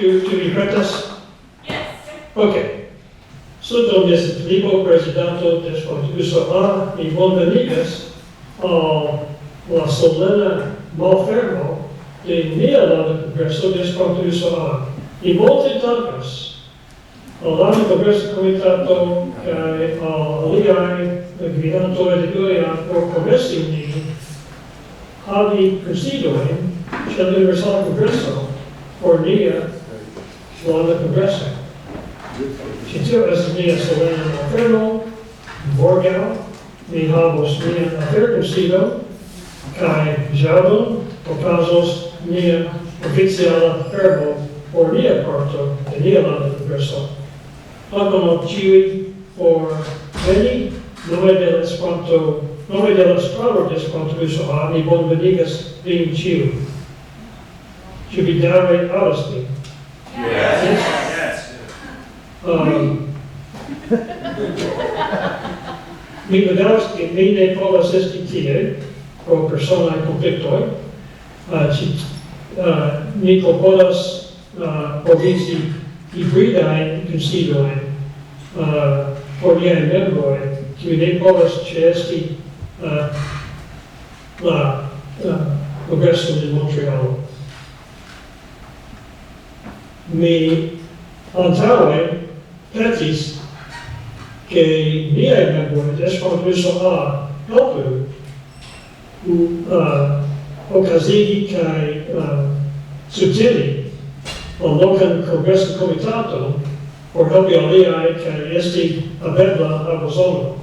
to be pretas? Yes. Okay. Suntem est Filipo Prezidanto despot Usona mi bonvenigas la Solena Malfermo de Landa Kongreso despot Usona. Mi multe dankas al Landa Kongreso Komitato kaj aliaj gvidantoj de ilia por promesi ni havi kunsidojn ĉe la Universala Kongreso por nia Landa Kongreso. Ĉi tio estas nia solena Malfermo, morgaŭ mi havos nian aferkunsido kaj ĵaŭdo okazos nia oficiala fermo por nia parto de nia Landa Kongreso. Dankon al ĉiuj por veni. Nome de la esploro de Esperanto Usona, mi bonvenigas vin ĉiujn. Ĉu vi daŭre aŭdas min? Yes. Mi bedaŭras, ke mi ne povas esti tie pro personaj konfliktoj. Mi klopodas organizi hibridajn kunsidojn por niaj membroj, kiuj ne povas ĉeesti la Kongreson de Montrealo. Mi antaŭe petis ke niaj membroj de Esperanto Usona helpu okazigi kaj subteni la lokan kongresan komitaton por helpi aliaj kaj esti habebla abozono.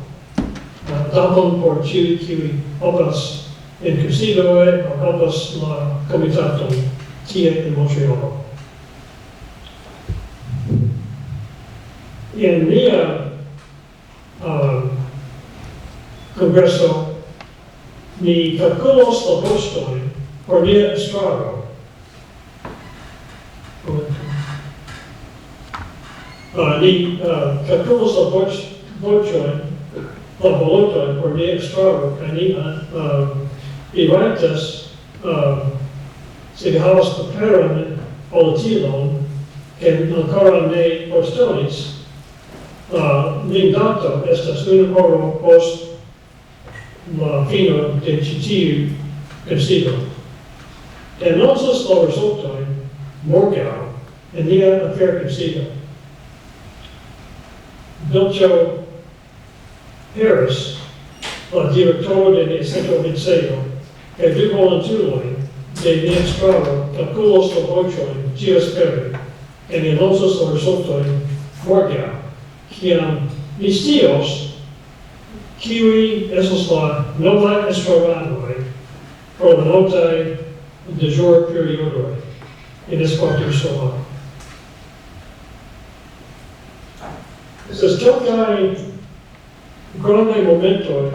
Dankon por ĉiuj kiuj helpas en kunsidoj aŭ helpas la komitaton tie en Montrealo. En nia kongreso ni kalkulos la voĉojn por nia estraro. Ni kalkulos la voĉojn, la balotojn por nia estraro, kaj ni rajtas, se vi havas paperan polotilon, ke ankoraŭ ne postolis, lindato estas 1 horo post la fino de ĉi tiu kunsido. Anonsos la rezultojn morgaŭ en nia aferkunsido. Vilĉo Harris, la direktoro de nia sekretariato, kaj 2 volontuloj de nia estraro kalkulos la voĉojn ĉiuspere, kaj ni anonsos la rezultojn morgaŭ. Kiam mi scios kiuj estos la novaj estraranoj por la notaj deĵorperiodoj en Esperanto Usona. Estas kelkaj grandaj momentoj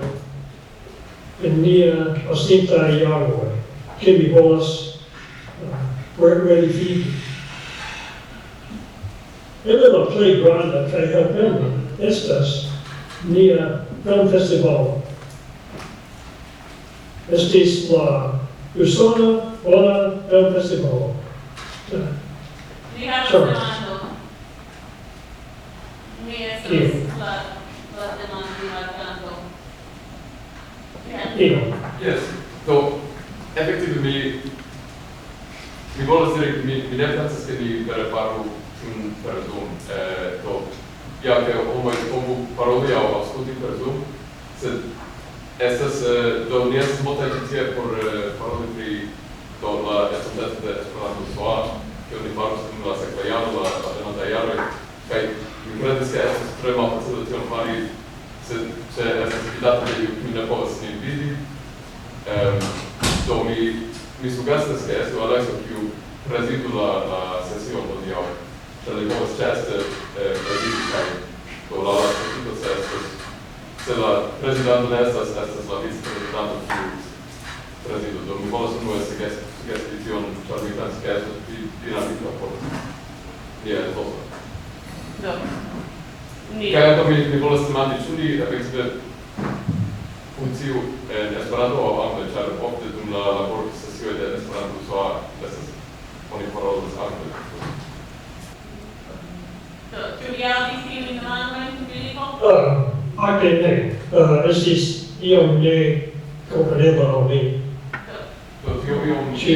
en nia pasintaj jaroj, ke mi volas verifiki. Eble la plej granda kaj helpema estas nia filmfestivalo. Estis la Usona Landa Filmfestivalo. Vi havas Charlotte. demandon. Mi estas la demandinto. Yes. Do efektive mi volas diri, mi ne pensas ke mi vere faru per Zoom. Ja ke homoj povu paroli aŭ aŭskulti per Zoom, sed estas ni estas multaj ĉi tie por paroli pri la estonteco de Esperanto Usona, kion ni faros dum la sekva jaro, la venontaj jaroj, kaj mi kredas ke estas tre malfacile tion fari, sed se estas Gvidata de iu kiu ne povas nin vidi. Do mi sugestas ke estu Alekso kiu prezidu la sesion hodiaŭ. Li povas ĉeeste prezidi kaj do la lasta se la prezidanto ne estas la vic-prezidanto kiu prezidu. Do mi volas unue sugesti tion, ĉar mi pensas ke estas dinamika por nia esposo. Kaj ankaŭ mi volas demandi, ĉu ni efektive funkciu en Esperanto aŭ angle, ĉar ofte dum la laborsesioj de Esperanto Usona estas oni parolas angle. Parte ne, estis iom ne komprenebla al mi. Do tio iom Ĉu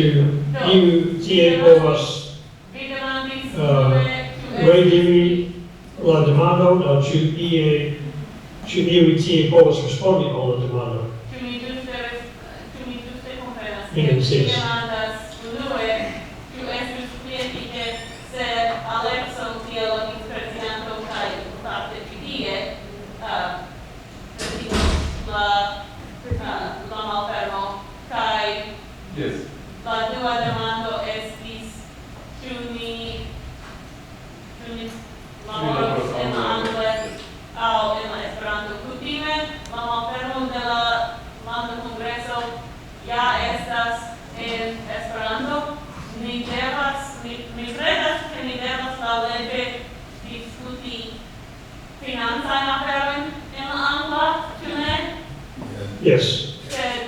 iu tie povas Vi demandis plue, rediri la demandon, aŭ ĉu iu tie povas respondi al la demandon? ĉu mi ĝuste komprenas, Mi ke ne vi scias. demandas unue, ĉu estus pli efike se Alekso kiel la vic-prezidanto kaj fakte ĉi tie prezidos la malfermo kaj Yes. la dua demando estis ĉu ni laboros en la angle aŭ en la Esperanto. Kutime la malfermo de la Landa Kongreso ja estas en Esperanto. Mi kredas ke ni devas laŭleĝe diskuti financajn aferojn en la angla, ĉu ne? Yes. Sed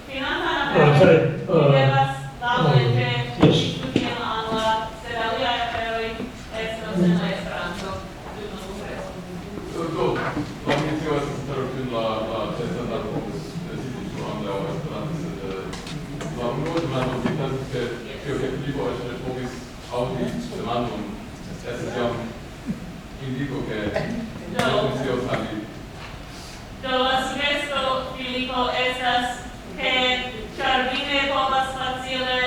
financajn Okay. aferojn ni devas laŭleĝe Yes. diskuti en la angla, sed aliaj aferoj estos en la Esperanto dum la kongreso. Do, la misio estas interrompi la ĉeesta sitio anglao Esperanto, sed la unua demando mi pensas ke tio ke Filipo eĉ ne povis aŭdi demandon estas jam indiko ke ne funkcios ali. Do la sugesto, Filipo, estas ke ĉar vi ne povas facile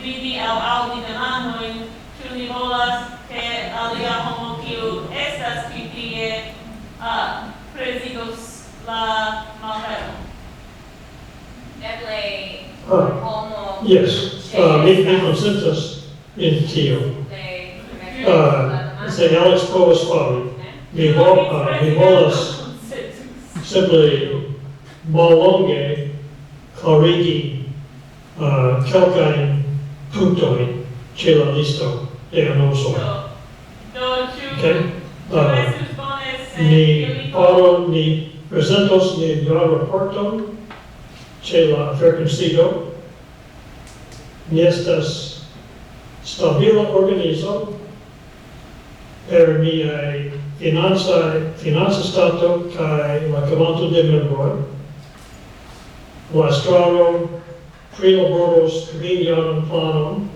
vidi aŭ aŭdi demandojn, ĉu ni volas ke alia homo kiu estas ĉi tie prezidos la malfermo. Eble homo Yes. Mi konsentas in tio. Se Alex povas fari, mi volas simple mallonge clarigi kelkajn punktojn ĉe la listo de anonsoj. Do ĉu Okay? estus bone se Ni prezentos nian jarraporton ĉe la aferkunsido. Ni estas stabila organizo per niaj financa stato kaj la kvanto de membroj. La estraro prilaboros kvinjaran planon.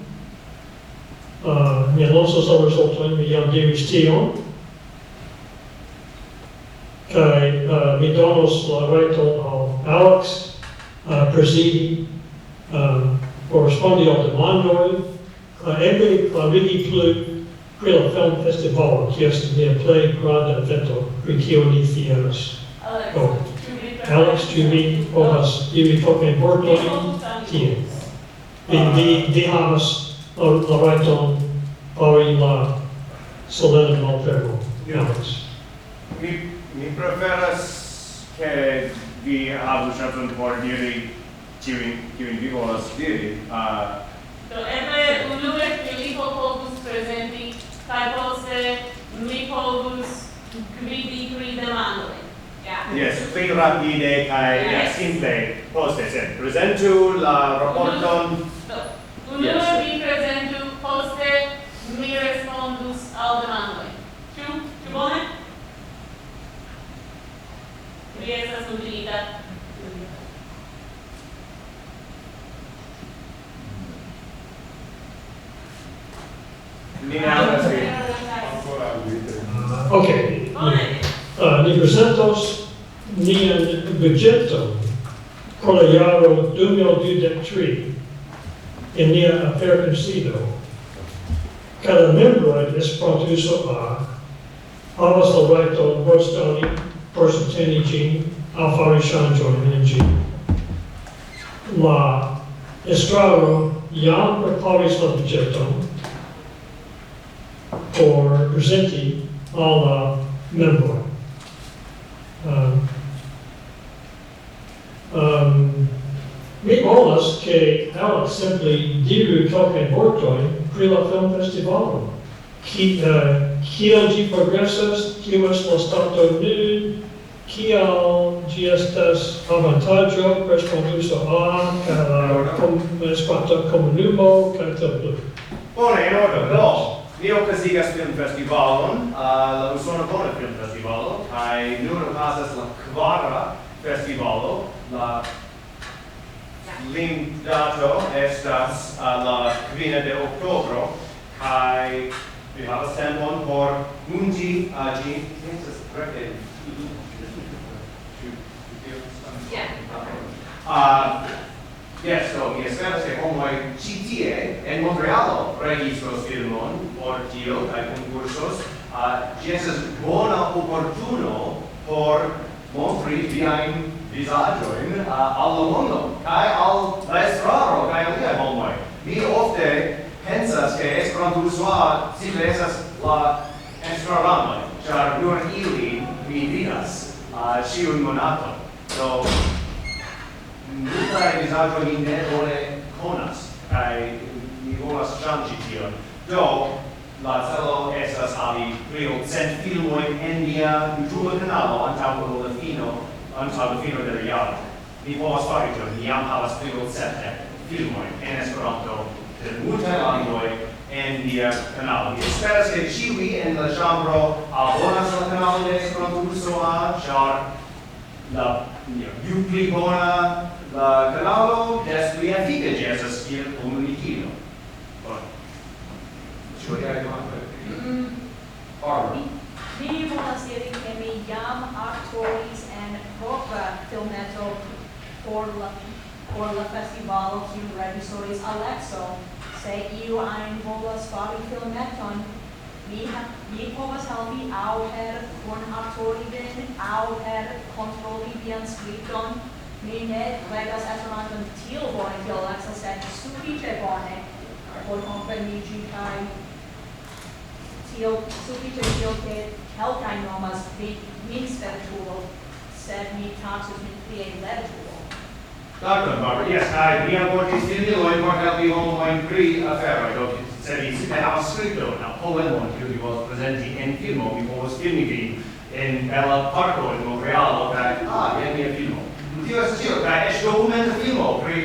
Mi anonsos la rezultojn, mi jam diris tion. Kaj mi donos la rajton al Alex prezidi por respondi al demandoj, kaj eble klarigi plu pri la filmfestivalo, kiu estas nia plej granda evento, pri kio ni fieras. Alex, ĉu vi povas diri kelkajn vortojn tie? Vi havas la rajton fari la solena malfermo, Alex. Mi preferas ke vi havu ŝancon por diri kiujn vi volas diri. Do eble unue Filipo povus prezenti kaj poste mi povus gvidi pri demandoj. Yes, pli rapide kaj simple poste sed prezentu la raporton. Unue vi prezentu, poste mi respondus al demandoj. Ĉu bone? Vi estas nutrita. Ni ne aŭdas vin. Okay. Bone. Ni prezentos nian budĝeton por la jaro 2023 en nia aferkunsido. Kaj la membroj de Esperanto havas la rajton voĉdoni por subteni ĝin aŭ fari ŝanĝojn en ĝi. La estraro jam preparis la budĝeton por prezenti al la membroj. Mi volas ke Alex simple diru kelkajn vortojn pri la filmfestivalo. Kiel ĝi progresas, kiu estas la stato nun, kiel ĝi estas avantaĝo por Esperantuso A kaj la Esperanta komunumo kaj tiel plu. Bone, en ordo. Do, Ni okazigas filmfestivalon, la Usona Bona Filmfestivalo, kaj nun okazas la kvara festivalo, la limdato estas la 5 de oktobro, kaj vi havas tempon por munĝi ĝin. Estas rete. Yes, so mi esperas ke homoj ĉi tie en Montrealo registros filmon por tio kaj konkursos. Ĝi estas bona oportuno por montri viajn vizaĝojn al la mondo kaj al la estraro kaj aliaj homoj. Mi ofte pensas ke Esperanto-usoa simple estas la estraranoj, ĉar nur ilin mi vidas ĉiun monaton. Do multaj vizaĝoj mi ne bone konas kaj mi volas ŝanĝi tion. Do la celo estas havi pli ol 100 filmojn en mia YouTube kanalo antaŭ la fino de la jaro. Mi povas fari tion, mi jam havas pli ol 70 filmojn en Esperanto de multaj landoj en mia kanalo. Mi esperas ke ĉiuj en la ĉambro abonas la kanalon de Esperanto-usoa, ĉar ju pli bona la kanalo, des pli efika ĝi estas kiel komunikilo. Ĉu aliaj demandoj? Mi volas diri ke mi jam aktoris en propra filmeto por la festivalo kiun reĝisoris Alekso. Se iu ajn volas fari filmeton, mi povas helpi aŭ per kunaktori vin, aŭ per kontroli vian skripton. Mi ne legas Esperanton tiel bone kiel Alekso, sed sufiĉe bone por kompreniĝi kaj sufiĉe tiel ke kelkaj nomas min spertulo, sed mi taksas min plie lertulo. Dankon, Barbara. Yes, kaj mi alportis filmilojn por helpi homojn pri aferoj. Do, se vi simple havas skripton aŭ poemon kiun vi volas prezenti en filmo, mi povas filmi vin en bela parko en Montrealo kaj jen mia filmo. Tio estas ĉio, kaj eĉ dokumenta filmo pri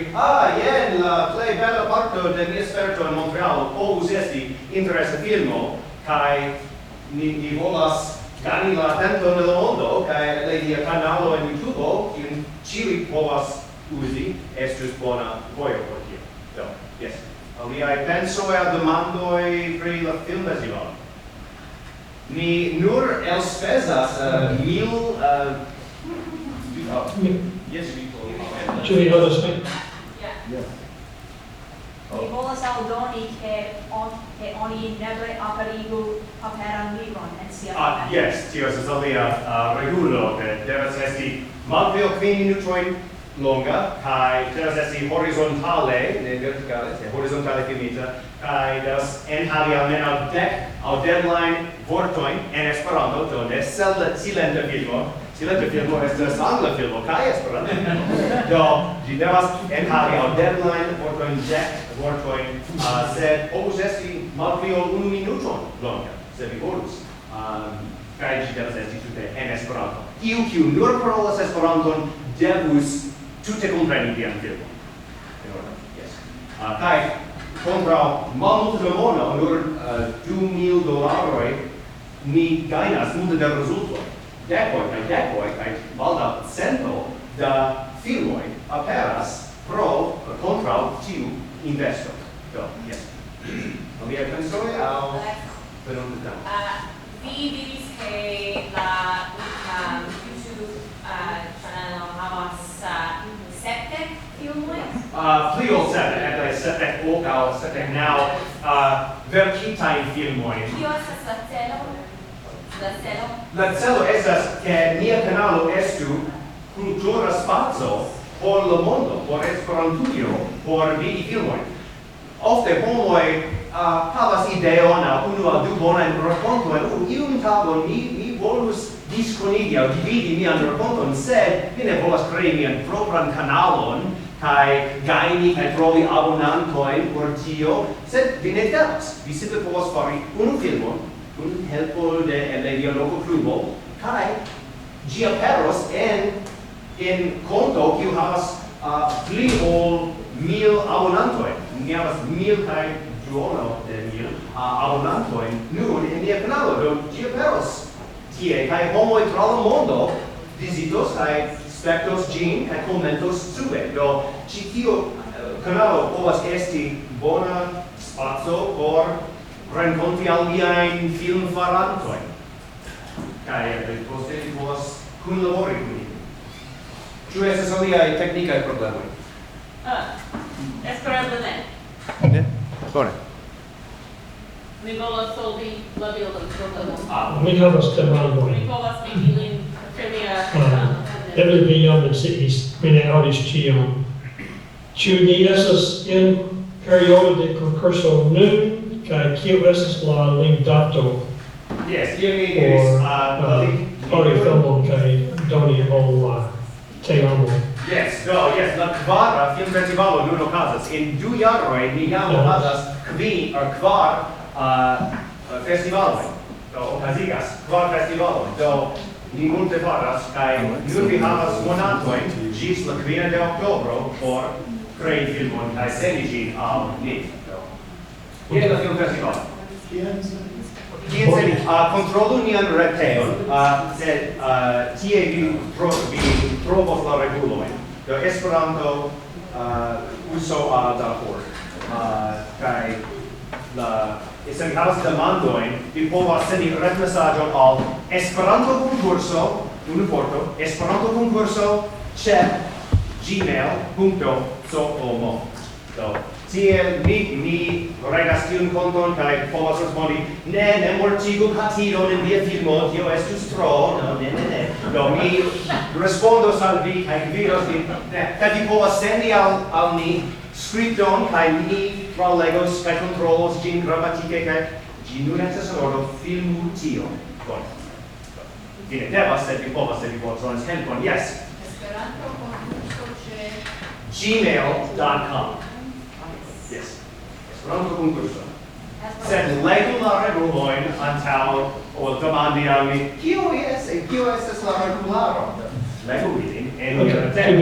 jen la plej bela parto de mia sperto en Montrealo povus esti interesa filmo, kaj ni volas gani la atenton de la mondo, kaj la nia kanalo en YouTube, kiun ĉiuj povas uzi, estus bona vojo por tio. Do, yes. Aliaj pensoj aŭ demandoj pri la filmfestivalo? Ni nur elspezas 1000 yes, Ĉu vi havas mi? Mi volas aldoni ke oni nebre aperigu paperan libron en sia filmeto. Yes, tio estas alia regulo, ke devas esti malpli ol 5 minutojn longa, kaj devas esti horizontale, ne vertikale, horizontale filmita, kaj devas enhavi almenaŭ 10 aŭ deadline vortojn en Esperanto, do ne silenta filmo. Silenta filmo estas angla filmo kaj Esperanto filmo. Do ĝi devas enhavi aŭ deadline vortojn 10 vortojn, sed povus esti malpli ol 1 minuton longa, se vi volus. Kaj ĝi devas esti tute en Esperanto. Iu kiu nur parolas Esperanton devus tute kompreni vian filmon. Yes. Kaj kontraŭ malmulte da mono, nur $2,000, ni gajnas multe da rezultoj. Dekoj kaj baldaŭ cento da filmoj aperas kontraŭ tiu investo. Do, yes. Aliaj pensoj aŭ penultimo? Vi diris ke la YouTube kanalo havas 70 filmoj. Pli ol 7, eble 78 aŭ 79 verkitajn filmojn. Kio estas la celo? La celo estas ke nia kanalo estu kultura spaco por la mondo, por Esperantujo, por vidi filmojn. Ofte homoj havas ideon aŭ unu aŭ du bonajn rakontojn. Iun tagon mi volus diskonigi aŭ dividi mian rakonton, sed mi ne volas krei mian propran kanalon kaj gajni kaj trovi abonantojn por tio, sed vi ne devas. Vi simple povas fari unu filmon kun helpo de via loka klubo, kaj ĝi aperos en konto kiu havas pli ol 1000 abonantojn. Ni havas 1000 kaj duono de mil abonantojn nun en nia kanalo, do ĝi aperos tie, kaj homoj tra la mondo vizitos kaj spektos ĝin kaj komentos sube. Do ĉi tiu kanalo povas esti bona spaco por renkonti aliajn filmfarantojn. Kaj poste vi povas kunlabori kun ili. Ĉu estas aliaj teknikaj problemoj? Esperanto ne. Ne? Bone. Mi volas solvi la bildon pro Mi havas demandon. mi povas vidi lin ĉe mia Eble vi jam sciis, mi ne aŭdis ĉion. Ĉu ni estas en periodo de konkurso nun, kaj kio estas la linkdato Yes, tie mi diris la fari filmon kaj doni al teamo? Yes, la kvara filmfestivalo nun okazas. En 2 jaroj ni jam okazas kvar festivaloj. Do okazigas kvar festivaloj. Do ni multe faras kaj nun vi havas monatojn ĝis la 5 de oktobro por krei filmon kaj sendi ĝin al ni. Jen la filmfestivalo. Kien sendi? Kontrolu nian retejon, sed tie vi trovos la regulojn. Do Esperanto uso da por. Kaj se vi havas demandojn, vi povas sendi retmesaĝon al Esperanto konkurso, unu vorto, Esperanto konkurso ĉe gmail.com. Do tie mi regas tiun konton kaj povas respondi, ne mortigu katidon en via filmo, tio estus tro, ne. Do mi respondos al vi kaj gvidos vin, kaj vi povas sendi al ni skripton kaj mi tralegos kaj kontrolos ĝin gramatike kaj ĝi nun estas en ordo filmu tion. Bone. Vi ne devas, sed vi povas, se vi trovis tempon. Yes. Esperanto konkurso ĉe gmail.com. Yes. Esperanto konkurso. Sed legu la regulojn antaŭ ol demandi al mi, kio estas la regularo? Legu ilin en mia reteno.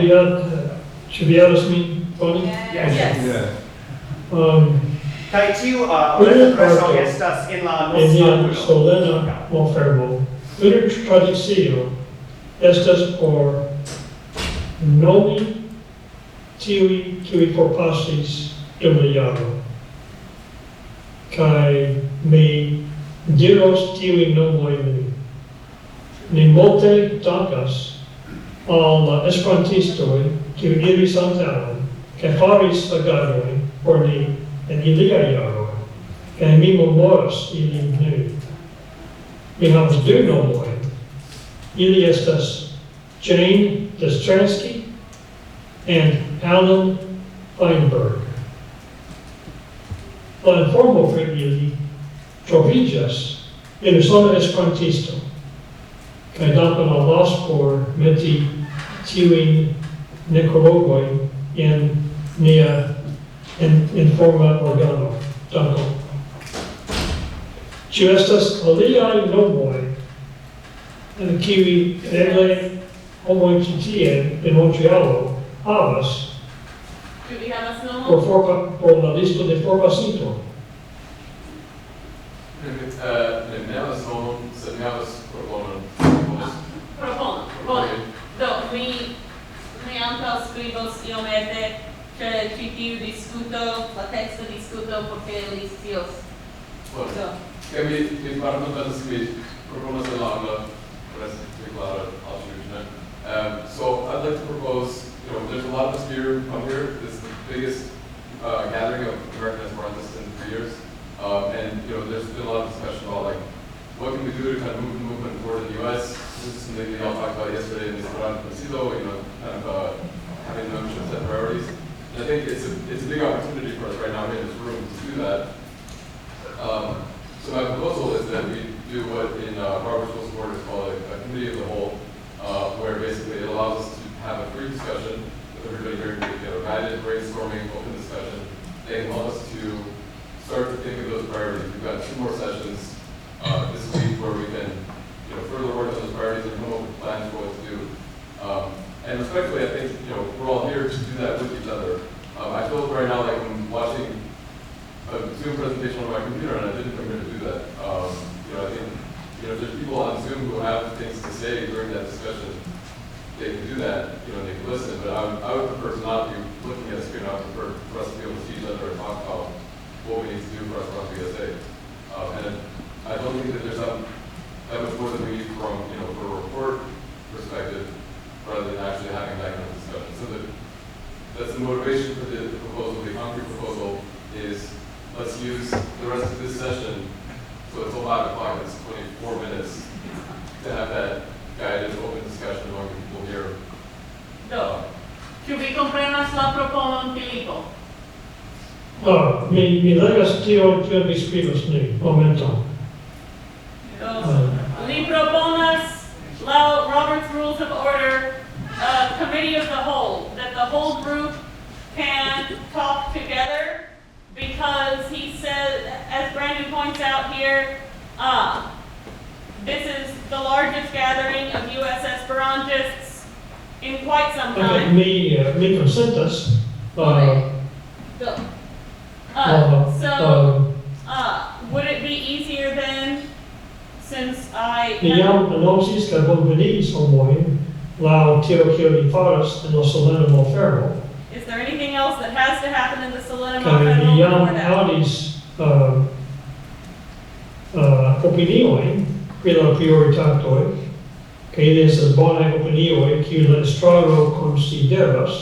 Ĉu vi aŭdas min bone? Yes. Kaj tiu retpreso estas en la En novaĵojn. Solena Malfermo, unu tradicio estas por nomi tiuj, kiuj forpasis dum la jaro. Kaj mi diros tiujn nomojn nun. Ni multe dankas al la esperantistoj, kiuj iris antaŭen kaj faris agadojn por ni en iliaj jaroj, kaj mi memoras ilin nun. Mi havas 2 nomojn. Ili estas Jane Distranski and Alan Fineberg. La informo pri ili troviĝas en Usona Esperantisto, kaj dankon al Las por meti tiujn nekrologojn en nia informa organo. Dankon. Ĉu estas aliaj nomoj, kiuj eble homoj ĉi tie en Montrealo havas Ĉu vi havas nomon? por la listo de forpasintoj? Ne havas nomon, sed mi havas proponon. Propono. Bone. Do, mi antaŭskribos iomete ĉe ĉi tiu diskuto, la teksta diskuto, por ke li scios. Do. Kaj mi partoprenas, mi proponas en la angla, por esti klara al ĉiuj. So I'd like to propose, there's a lot of us here come here. This is the biggest gathering of American Esperantists in 3 years. And there's been a lot of discussion about what can we do to kind of move the movement forward in the US. This is something we all talked about yesterday in the Esperanto Consido, kind of having membership set priorities. And I think it's a big opportunity for us right now in this room to do that. So my proposal is that we do what in Barbara School Support is called a committee of the whole, where basically it allows us to have a free discussion with everybody here, guided brainstorming, open discussion. They help us to start to think of those priorities. We've got 2 more sessions this week where we can further work on those priorities and come up with plans for what to do. And respectfully, I think we're all here to do that with each other. I feel right now like I'm watching a Zoom Zoom presentation on my computer, and I didn't come here to do that. I think, if there's people on Zoom who have things to say during that discussion, they can do that, they can listen, but I would prefer to not be looking at a screen. I would prefer for us to be able to see each other and talk about what we need to do for us to run VSA. And I don't think that there's that much more that we need from, for a report perspective, rather than actually having that kind of discussion. So that's the motivation for the proposal. The concrete proposal is, let's use the rest of this session, so it's 5 o'clock, it's 24 minutes, to have that guided open discussion among people here. Ĉu vi komprenas la proponon, Filipo? Mi legas tion vi skribas ni, momenton. Li proponas, laŭ Robert's Rules of Order, a committee of the whole, that the whole group can talk together, because he says, as Brandon points out here, this is the largest gathering of U.S. Esperantists in quite some time. Mi konsentas. Would it be easier then, since I... Mi jam anoncis kaj bonvenigis homojn laŭ tio kio li faras en la Solena Malfermo. Is there anything else that has to happen in the Solena Kaj Malfermo mi jam before that? aŭdis opiniojn pri la prioritatoj, kaj ili estas bonaj opinioj kiuj la estraro konsideras.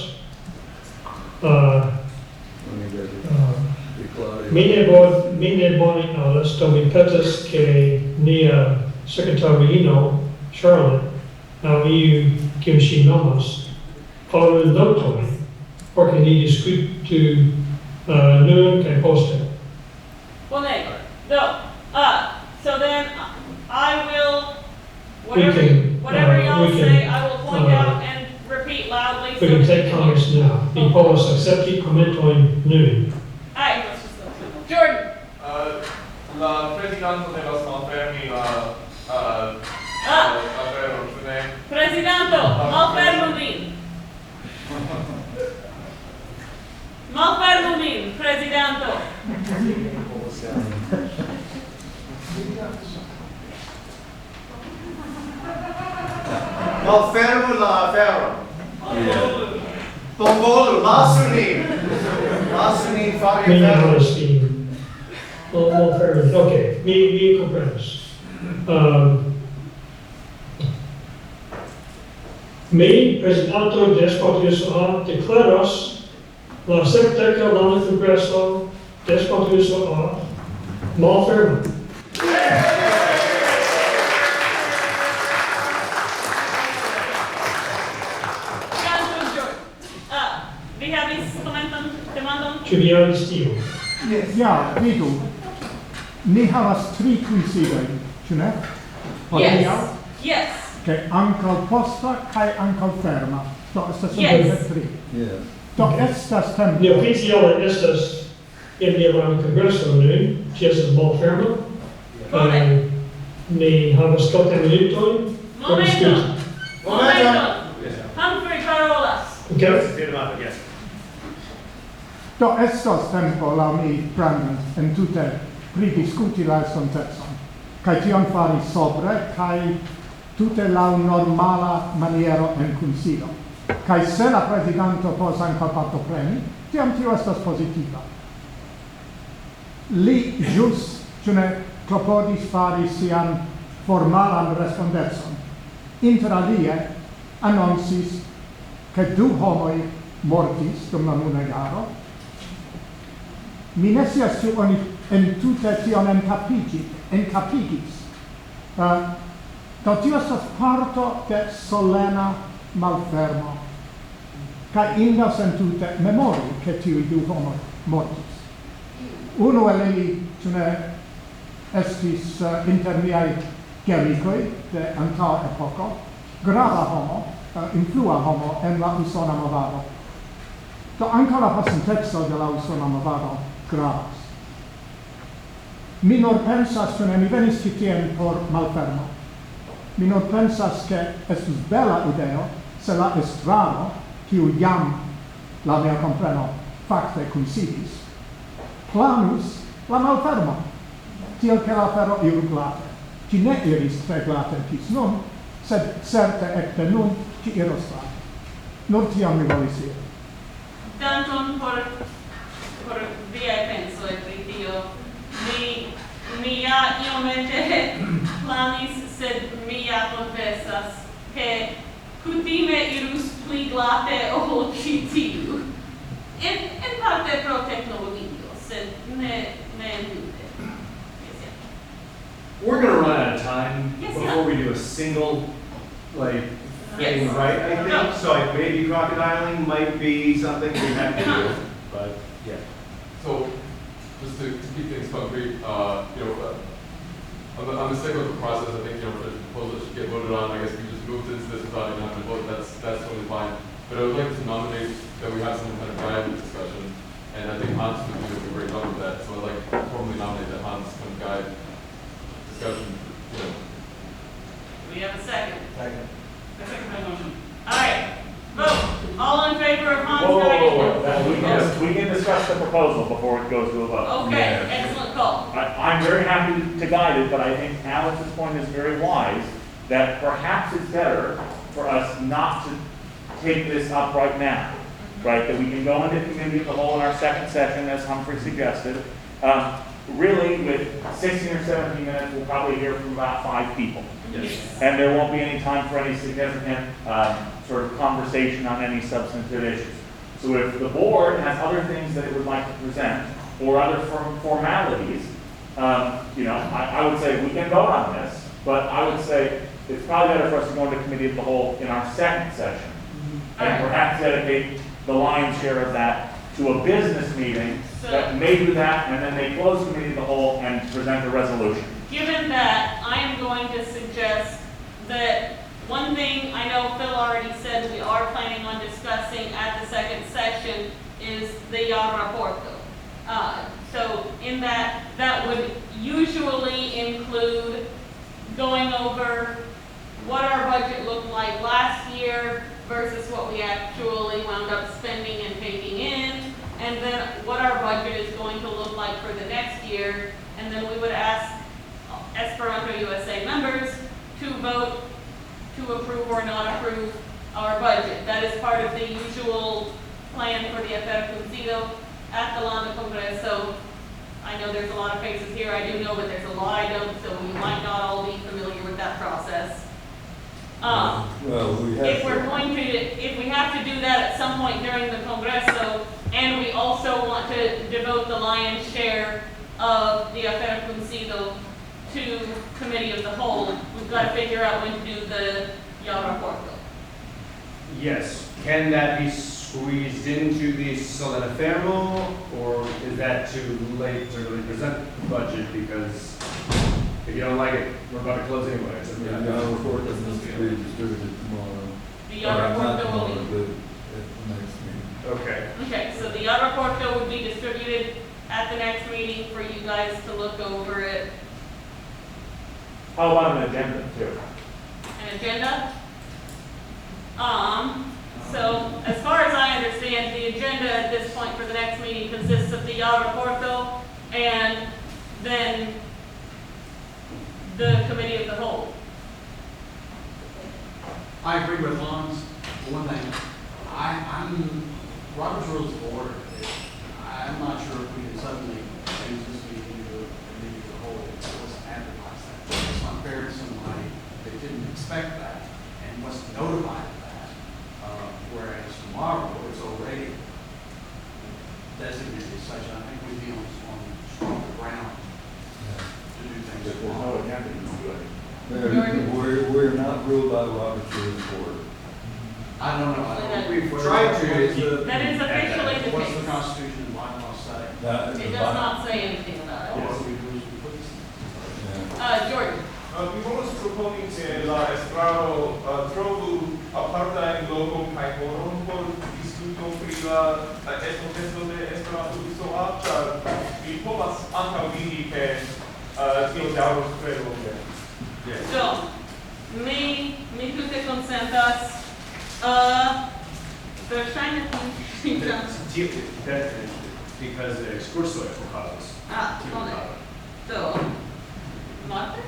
Mi ne bone aŭdas, do mi petas ke nia sekretariino Charlotte aŭ iu kiun ŝi nomas faru notojn por ke ni diskutu nun kaj poste. Bonege. So then I will, We whatever y'all can, say, I will point out and repeat loudly. We can take comments now. Mi povas akcepti komentojn nun. Aye. Jordan. La prezidanto devas malfermi la aferon, ĉu ne? Prezidanto, malfermu min. Malfermu min, prezidanto. Malfermu la aferon. Bonvolu, lasu nin fari Mi ne aferon. volas nin. Ok, mi komprenas. Mi, prezidanto de E-USA, deklaras la 70. Landa Kongreso de E-USA malferma. Vi havis demandon? Ĉu vi aŭdis tion? Ja, vidu. Ni havas 3 kunsidojn, ĉu ne? Yes. Yes. Ke ankaŭ posta kaj ankaŭ ferma. Do estas Yes. 3. Do estas tempo. Ni oficiale estas en la Landa Kongreso nun, ĝi estas malferma. Bone. Ni havas kelkajn minutojn por diskuti. Momenton. Humphrey parolas. Okay? Do estas tempo laŭ mi, Brandon, entute pridiskuti la estontecon, kaj tion fari sobre, kaj tute laŭ normala maniero en kunsido. Kaj se la prezidanto povas ankaŭ partopreni, tiam tio estas pozitiva. Li ĵus, ĉu ne, klopodis fari sian formalan respondecon. Inter alie anoncis ke 2 homoj mortis dum la nuna jaro. Mi ne scias ĉu oni entute tion enkapigis. Do tio estas parto de solena malfermo. Kaj indas entute memori ke tiuj 2 homoj mortis. Unu el ili, ĉu ne, estis inter miaj geamikoj de antaŭa epoko, grava homo, influa homo en la Usona movado. Do ankaŭ la pasinteco de la Usona movado gravas. Mi nur pensas, ĉu ne, mi venis ĉi tien por malfermo. Mi nur pensas ke estus bela ideo se la estraro, kiu jam, la mia kompreno, fakte kunsidis, planus la malfermo, tiel che la afero iru glate. Ci ne iris tre glate tis nun, sed certe ecte nun ci iros glate. Nur tiam mi volis iri. Dankon por viaj pensoj pri tio. Mi ja iomete planis, sed mi ja konfesas, ke kutime irus pli glate ol ĉi tiu. En parte pro teknologio, sed ne entute. Yes, yeah. We're gonna run out of time Yes, before yeah. we do a single, like, thing, Yes. right? I No. think, so like, maybe crocodiling might be something we have to do, but, yeah. So, just to keep things concrete, on the sake of the process, I think, for the proposal should get voted on. I guess we just moved into this without even having to vote. That's totally fine. But I would like to nominate that we have some kind of guide discussion, and I think Hans would do a great job with that. So I'd like to formally nominate that Hans kind of guide discussion. We have a second. Second. A second by motion. All right, vote. All in favor of Hans Whoa, guiding? we can discuss the proposal before it goes to a vote. Okay, excellent call. I'm very happy to guide it, but I think Alex's point is very wise, that perhaps it's better for us not to take this up right now, right? That we can go into committee of the whole in our second session, as Humphrey suggested. Really, with 16 or 17 minutes, we'll probably hear from about 5 people. Yes. And there won't be any time for any significant sort of conversation on any substantive issues. So if the board has other things that it would like to present, or other formalities, I would say we can vote on this, but I would say it's probably better for us to go into committee of the whole in our second session, and perhaps dedicate the lion's share of that to a business meeting that may do that, and then they close committee of the whole and present a resolution. Given that, I am going to suggest that one thing I know Phil already said we are planning on discussing at the second session is the rapporto. So in that would usually include going over what our budget looked like last year versus what we actually wound up spending and taking in, and then what our budget is going to look like for the next year, and then we would ask Esperanto USA members to vote to approve or not approve our budget. That is part of the usual plan for the Esperanto at the Landa Kongreso. I know there's a lot of faces here, I do know, but there's a lot I don't, so we might not all be familiar with that process. If we have to do that at some point during the Kongreso, and we also want to devote the lion's share of the Esperanto to committee of the whole, we've got to figure out when to do the rapporto. Yes, can that be squeezed into the Solena, or is that too late to really present the budget? Because if you don't like it, we're about to close anyway. So Yeah, the report doesn't need to be distributed tomorrow. The Not rapporto tomorrow, will but at the next meeting. Okay. Okay, so the rapporto would be distributed at the next meeting for you guys to look over it. How about an agenda too? An agenda? So as far as I understand, the agenda at this point for the next meeting consists of the rapporto and then the committee of the whole. I agree with Hans. One thing, I'm Robert's Rules of Order. I'm not sure if we can suddenly change this meeting to a committee of the whole. It wasn't advertised that. It's not fair to somebody that didn't expect that and wasn't notified of that. Whereas tomorrow it's already designated such. I think we'd be on stronger ground to do If things. there's no agenda, you can do it. We're not ruled by Robert's Rules of Order. I don't know. We've tried to. That is officially the What's the case. Constitution and bylaws say? It does not say anything about it. Jordan. Mi volus proponi che la Esperanto trovu apartajn lokon kaj horon por diskuto pri la estonteco de Esperanto Usona, ĉar mi povas ankaŭ vidi ke tio daŭros tre longe. So, mi tute konsentas. Verŝajne because the excurso es okazas. Bone. Do. Marte?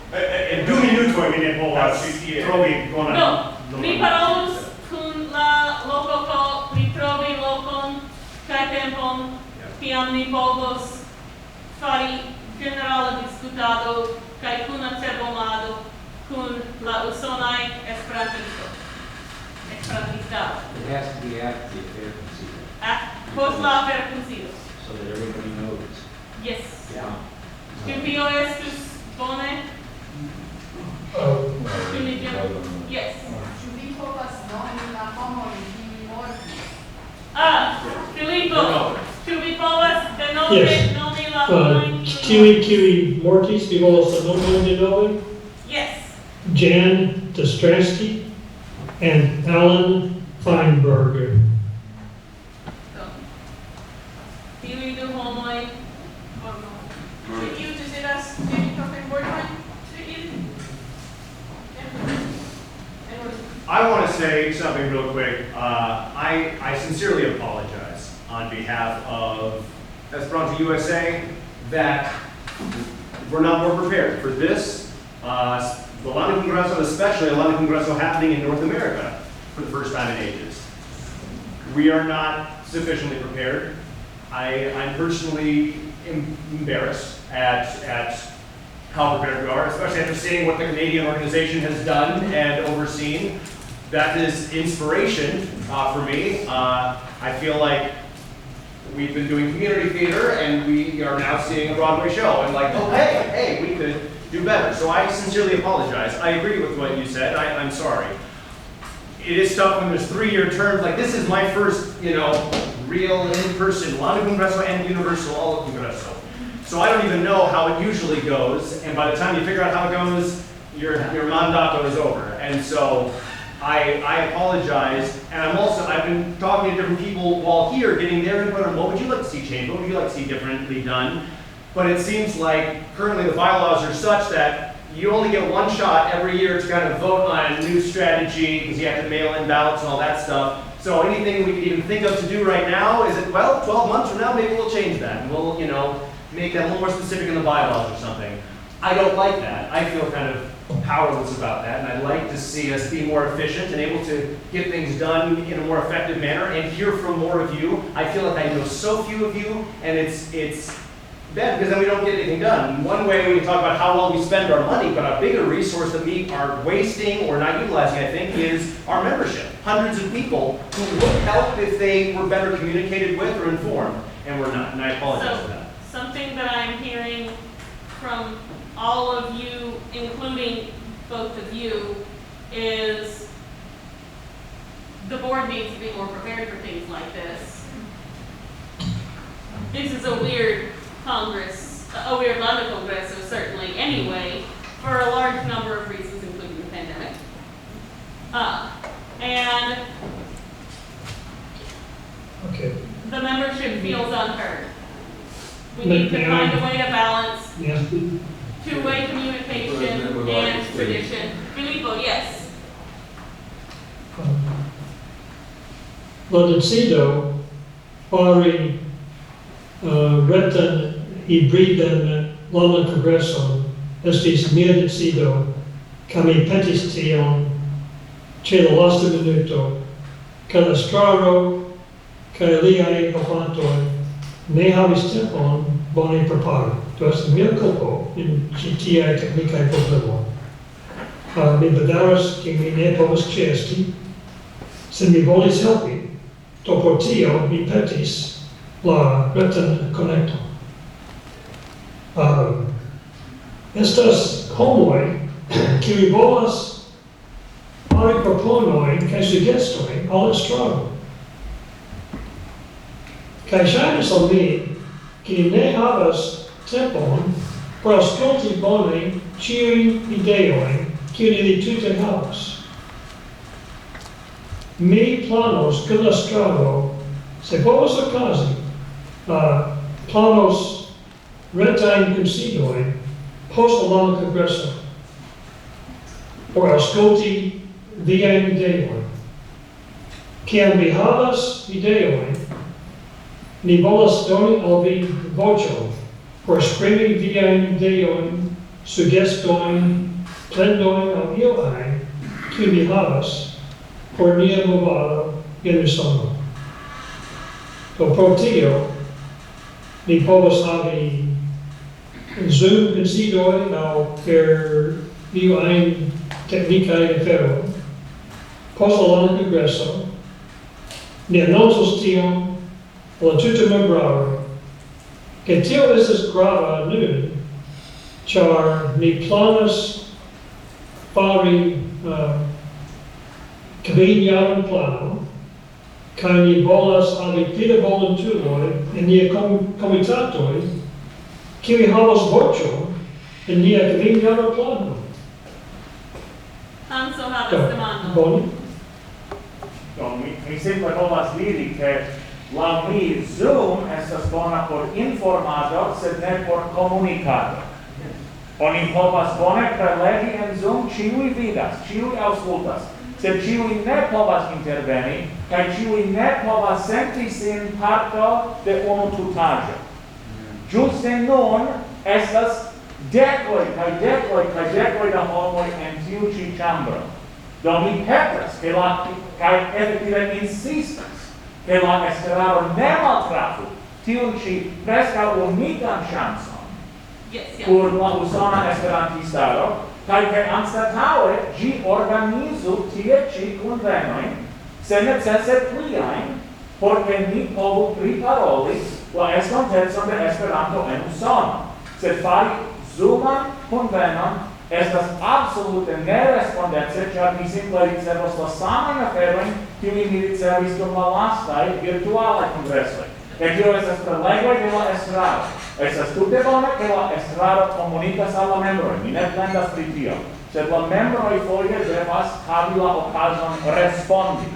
Du minutoj mi ne povas trovi bonan. Do, mi parolus kun la loko pri trovi lokon kaj tempon, kiam ni povos fari generala diskutado kaj kunacebomado kun la usonaj esperantistoj. Esperantistaro. It has to be after the affair concealed, Post la afero kunsido. so that everybody knows. Yes. Yeah. Ĉu tio estus bone? Ĉu mi devas? Yes. Ĉu vi povas nomi la homojn kiuj mortis? Filipo, ĉu vi povas denove Yes. nomi la homojn? Kiwi mortis, vi volas la nomon de nove? Yes. Jan Distranski and Alan Fineberg. Tiuj du homoj, Ĉu iu deziras diri kelkajn vortojn pri ili? I want to say something real quick. I sincerely apologize on behalf of Esperanto USA that we're not more prepared for this. The Landa Kongreso, especially a Landa Kongreso happening in North America for the first time in ages. We are not sufficiently prepared. I'm personally embarrassed at how prepared we are, especially after seeing what the Canadian organization has done and overseen. That is inspiration for me. I feel like we've been doing community theater and we are now seeing a Broadway show and like, oh, hey, we could do better. So I sincerely apologize. I agree with what you said. I'm sorry. It is tough when there's 3-year terms. Like this is my first, real in-person Landa Kongreso and Universala Kongreso. So I don't even know how it usually goes. And by the time you figure out how it goes, your mandato is over. And so I apologize. And I've been talking to different people while here, getting their input on what would you like to see changed? What would you like to see differently done? But it seems like currently the bylaws are such that you only get one shot every year to kind of vote on a new strategy because you have to mail in ballots and all that stuff. So anything we could even think of to do right now is that, 12 months from now, maybe we'll change that. And we'll, make that a little more specific in the bylaws or something. I don't like that. I feel kind of powerless about that. And I'd like to see us be more efficient and able to get things done in a more effective manner and hear from more of you. I feel like I know so few of you, and it's bad because then we don't get anything done. One way we can talk about how well we spend our money, but a bigger resource that we are wasting or not utilizing, I think, is our membership. Hundreds of people who would help if they were better communicated with or informed, and we're not, and I apologize for that. Something that I'm hearing from all of you, including both of you, is the board needs to be more prepared for things like this. This is a weird Congress, a weird Landa Kongreso, certainly, anyway, for a large number of reasons, including the pandemic. And Okay. the membership feels unheard. We need to find a way to balance Yes. two-way communication and tradition. Filipo, yes. La decido fari retan hibriden Landa Kongreson estis mia decido, ca mi petis tion ĉe la lasta minuto, ca la estraro kaj liaj helpantoj ne havis tempon bone prepari. Do estas mia kulpo in ĉi tiaj teknikaj problemoj. Mi bedaŭras, ke mi ne povas ĉeesti. Se mi volis helpi, do por tio mi petis la retan konekton. Estas homoj, kiuj volas fari proponojn kaj sugestojn al estraro. Kaj ŝajnis al mi, ke ni ne havas tempon por aŭskulti bone ĉiujn ideojn, kiujn ili tute havas. Mi planos kun la estraro, se povas okazi, planos retajn kunsidojn post la Landa Kongreso por aŭskulti viajn ideojn. Kiam vi havas ideojn, ni volas doni al vi voĉon por esprimi viajn ideojn, sugestojn, plendojn aŭ io ajn, kiu ni havas por nia movado en Usono. Do pro tio, ni povas havi Zoom kunsidoj aŭ per io ajn teknikaj aferoj. Post la Landa Kongreso, ni anoncos tion la tuta membraro, che tio estas grava nun, ĉar ni planas fari kvin-jaran planon, kaj ni volas havi pli da volontuloj en nia komitatoj, kiuj havas voĉon en nia kvin-jara plano. Hanso havas demandon. Bone. Mi simple povas diri che la mi Zoom estas bona por informado, sed ne por komunikado. Oni povas bone prelegi en Zoom, ĉiuj vidas, ĉiuj aŭskultas, sed ĉiuj ne povas interveni, kaj ĉiuj ne povas senti sin parto de unu tutaĵo. Ĝuste nun estas decoj da homoj en tiu ĉi ĉambro. Do mi petas, kaj efektive insistas, che la estraro ne maltrafu tiun ĉi preskaŭ unikan ŝancon por la usona esperantistaro, kaj ke anstataŭe ĝi organizu tie ĉi kunvenojn, se necese pliajn, por ke ni povu priparoli la estontecon de Esperanto en Usono. Sed fari Zooman kunvenon estas absolute nerespondece, ĉar mi simple ricevos la samajn aferojn, kiujn mi ricevis dum la lastaj virtualaj kongresoj. Kaj tio estas prelegoj de la estraro. Estas tute bone, ke la estraro komunikas al la membroj. Mi ne plendas pri tio. Sed la membroj foje devas havi la okazon respondi.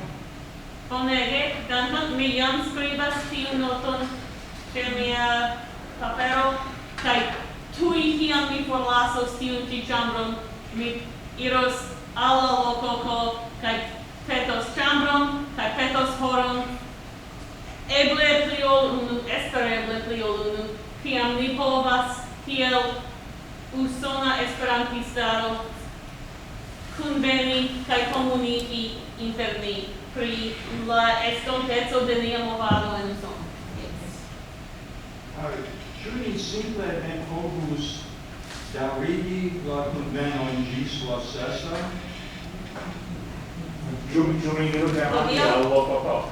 Bonege, dankon, mi jam skribas tiun noton ĉe mia papero, kaj tui kiam mi forlasos tiun ĉi ĉambron, mi iros al la loko kaj petos ĉambron kaj petos horon. Eble pli ol unu, espereble pli ol unu, kiam ni povas kiel usona esperantistaro kunveni kaj komuniki inter ni pri la estonteco de nia movado en Usono. Ĉu ni simple ne povus daŭrigi la kunvenon ĝis la sesa? Ĉu mi nur demandi al loko?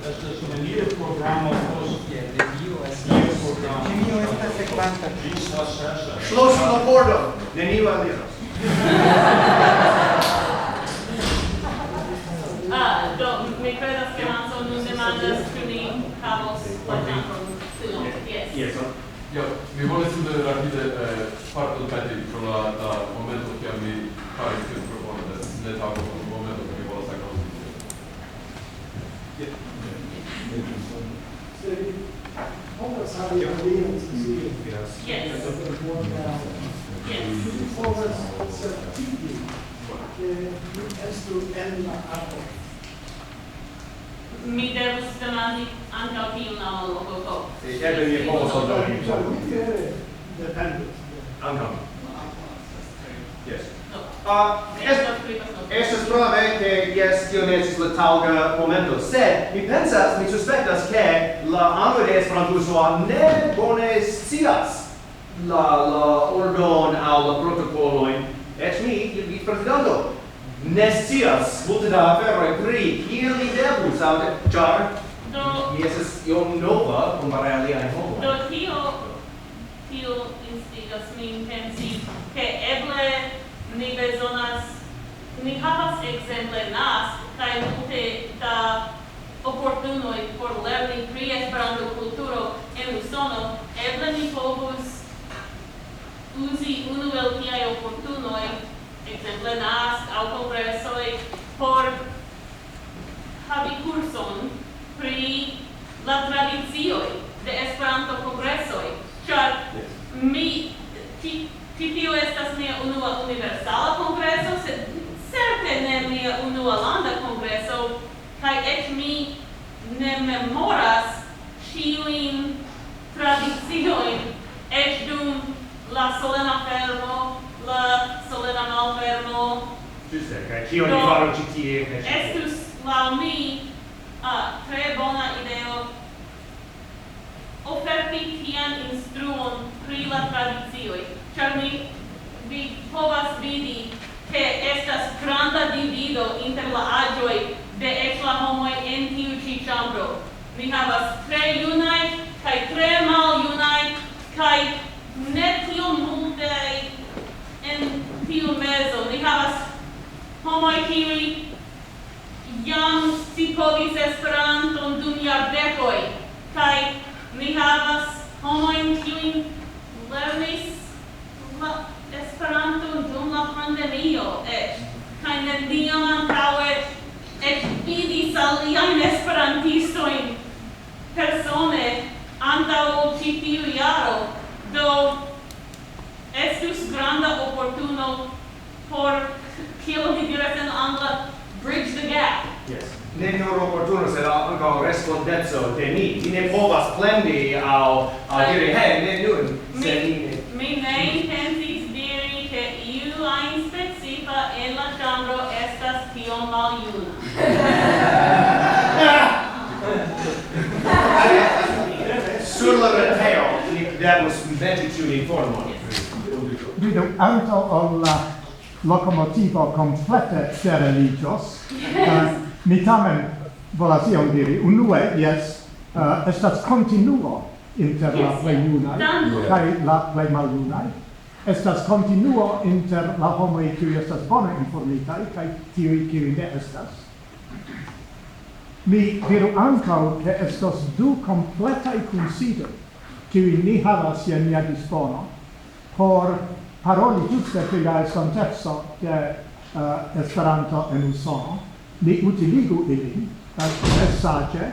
Estas nenia programo post Nenio estas sekvanta ĝis la sesa. Schloss la pordo, neniu aliros. Do, mi credas che Hanso nun demandas ĉu ni havos la ĉambron. Yes. Mi volis rapide partopeti pro la momento kiam mi faris tiun proponon, ne taŭgas la momento kiam mi volas aŭdi. Povas havi alian sesion. Yes. Povas certigi ke vi estu en la apo. Mi devus demandi ankaŭ tiun al la loko. Eble mi povas aldoni. Dependas. Ankaŭ. Yes. Estas Estas prave che yes, tio ne estis la taŭga momento, sed mi pensas, mi suspektas ke la anoj de Esperantuso ne bone scias la ordon aŭ la protokolojn, eĉ mi, kiel vic-prezidanto, ne scias multe da aferoj pri kiel ni devus aŭdi, ĉar mi estas iom nova kompare al aliaj homoj. Do tio instigas min pensi ke eble ni havas ekzemple NAS kaj multe da oportunoj por lerni pri Esperanto-kulturo en Usono, eble ni povus uzi unu el tiaj oportunoj, ekzemple NAS aŭ kongresoj, por havi kurson pri la tradicioj de Esperanto-kongresoj, ĉar tio estas mia unua Universala Kongreso, sed certe ne mia unua Landa Kongreso, kaj eĉ mi ne memoras ĉiujn tradiciojn eĉ dum la solena fermo, la solena malfermo. Ĝuste, kaj kion ni faru ĉi tie? Estus laŭ mi tre bona ideo oferti tian instruon pri la tradicioj, ĉar vi povas vidi ke estas granda divido inter la aĝoj de eĉ la homoj en tiu ĉi ĉambro. Mi havas tre junaj kaj tre maljunaj kaj ne tiom multaj en tiu mezo. Ni havas homoj kiuj jam scipovis Esperanton dum jardekoj, kaj mi havas homojn kiuj lernis la Esperanton dum la pandemio eĉ, kaj neniam antaŭe eĉ vidis aliajn esperantistojn persone antaŭ ĉi tiu jaro. Do estus granda oportuno por, kiel oni diras en angla, bridge the gap. Yes. Ne nur oportuno, sed ankaŭ respondeco de ni. Ni ne povas plendi aŭ diri, hej, ne nun, se ni ne... Mi ne intencis diri ke iu ajn specifa en la ĉambro estas tiom maljuna. Sur la reteo ni devus meti tiun informon. Vidu, antaŭ ol la lokomotivo komplete steriliĝos, mi tamen volas ion diri. Unue, jes, estas kontinuo inter la plej junaj kaj la plej maljunaj. Estas kontinuo inter la homoj kiuj estas bone informitaj kaj tiuj kiuj ne estas. Mi diru ankaŭ ke estos du kompletaj kunsidoj kiuj ni havas je nia dispono por paroli ĝuste pri la estonteco de Esperanto en Usono. Ni utiligu ilin saĝe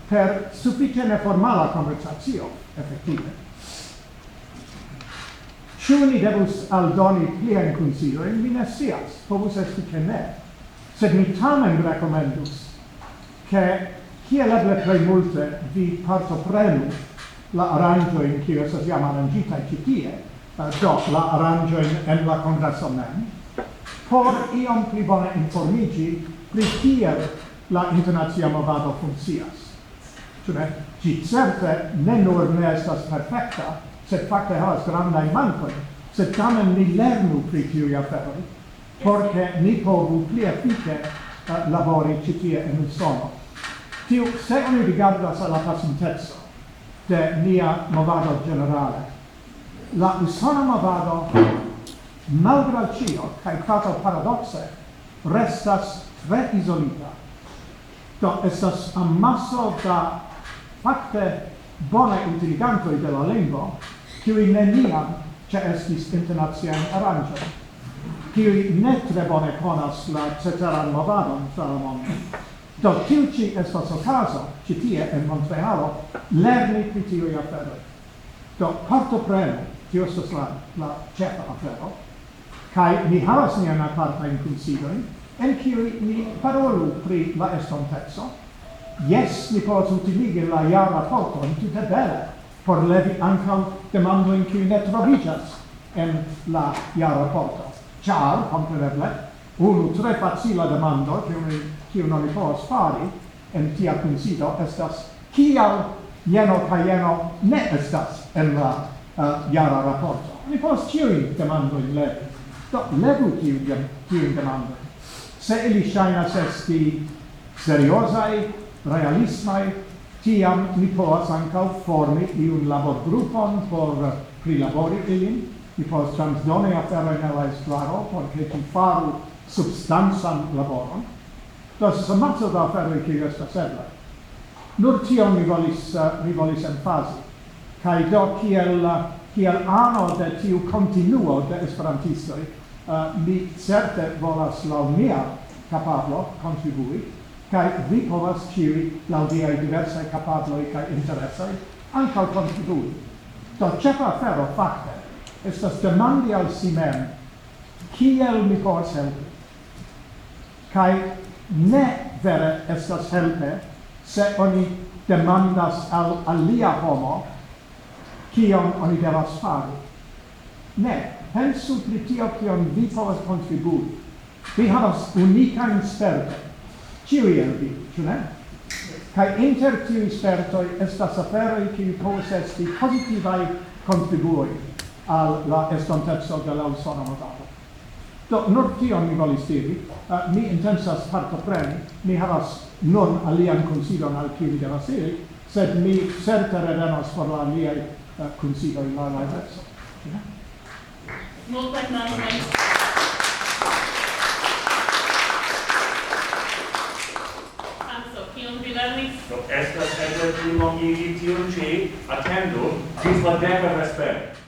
per sufiĉe neformala konversacio, efektive. Ĉu ni devus aldoni pliajn konsilojn? Mi ne scias, povus esti ke ne. Sed mi tamen rekomendus ke kiel eble plej multe vi partoprenu la aranĝojn kiuj estas jam aranĝitaj ĉi tie, do la aranĝojn en la kongreso mem, por iom pli bone informiĝi pri kiel la internacia movado funkcias. Ĉu ne? Ĝi certe ne nur ne estas perfekta, sed fakte havas grandajn mankojn, sed tamen ni lernu pri tiuj aferoj, por ke ni povu pli efike labori ĉi tie en Usono. Se oni rigardas al la pasinteco de nia movado generale, la Usona movado malgraŭ ĉio kaj kvazaŭ paradokse restas tre izolita. Do estas amaso da fakte bonaj utiligantoj de la lingvo, kiuj neniam ĉeestis internaciajn aranĝojn, kiuj ne tre bone konas la ceteran movadon tra la mondo. Do tiu ĉi estas okazo ĉi tie en Montrealo lerni pri tiuj aferoj. Do partoprenu, tio estas la ĉefa afero, kaj ni havas niajn apartajn kunsidojn, en kiuj ni parolu pri la estonteco. Jes, ni povas utiligi la jarraporton tute bele por levi ankaŭ demandojn kiuj ne troviĝas en la jarraporto. Ĉar, kompreneble, unu tre facila demando kiun oni povas fari en tia kunsido estas kial jeno kaj jeno ne estas en la jara raporto. Oni povas ĉiujn demandojn levi. Do legu tiujn demandojn. Se ili ŝajnas esti seriozaj, realismaj, tiam ni povas ankaŭ formi iun laborgrupon por prilabori ilin. Mi povas transdoni aferojn al la estraro por ke ĝi faru substancan laboron. Do estas amaso da aferoj kiuj estas eblaj. Nur tion mi volis emfazi. Kaj do kiel ano de tiu kontinuo de esperantistoj, mi certe volas laŭ mia kapablo kontribui, kaj vi povas ĉiuj laŭ viaj diversaj kapabloj kaj interesoj ankaŭ kontribui. Do ĉefa afero fakte estas demandi al si mem kiel mi povas helpi. Kaj ne vere estas helpe, se oni demandas al alia homo, kion oni devas fari. Ne, pensu pri tio, kion vi povas kontribui. Vi havas unikajn spertojn, ĉiuj el vi, ĉu ne? Kaj inter tiuj spertoj estas aferoj, kiuj povas esti pozitivaj kontribuoj al la estonteco de la usona movado. Do, nur tion mi volis diri, mi intensas partopreni, mi havas nun alian konsilon al kiu mi devas iri, sed mi certe revenos por la aliaj konsiloj la liveco. Multe dankon. Anso, kion vi lernis? Do estas eble plilongigi tiun ĉi, atendu ĝis la 10. vespere.